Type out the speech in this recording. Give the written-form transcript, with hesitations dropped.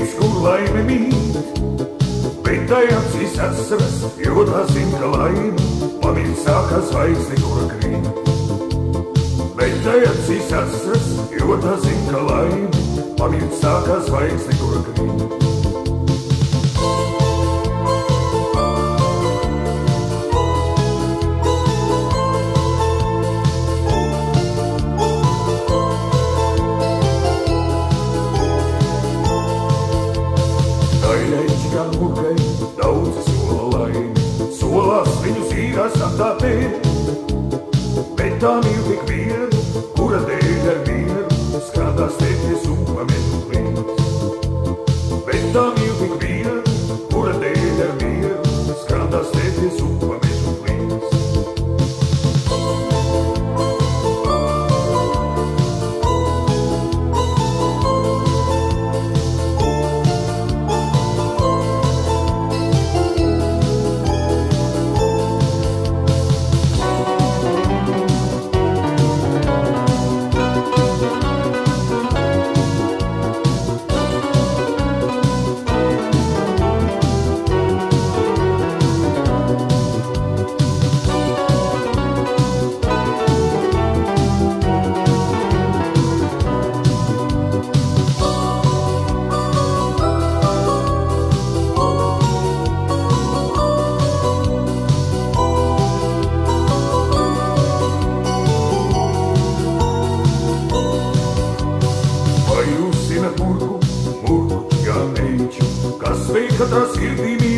Viens, kur laime mīt, bet tai acīs asaras, jo tā zina, ka laime pamīt sākā zvaigzni, kura krīt. Bet tai acīs asaras, jo tā zina, ka laime pamīt sākā zvaigzni, kura krīt. Daudzi sola laimi, solās viņu zīrās aptāpēt, bet tā mīl tik vienu, kura dēļ ar mieru skrādās tēties un pametu plīns. Bet tā mīl tik vienu, kura dēļ ar mieru skrādās tēties un pametu plīns. Kas vei katrā sirdī mīl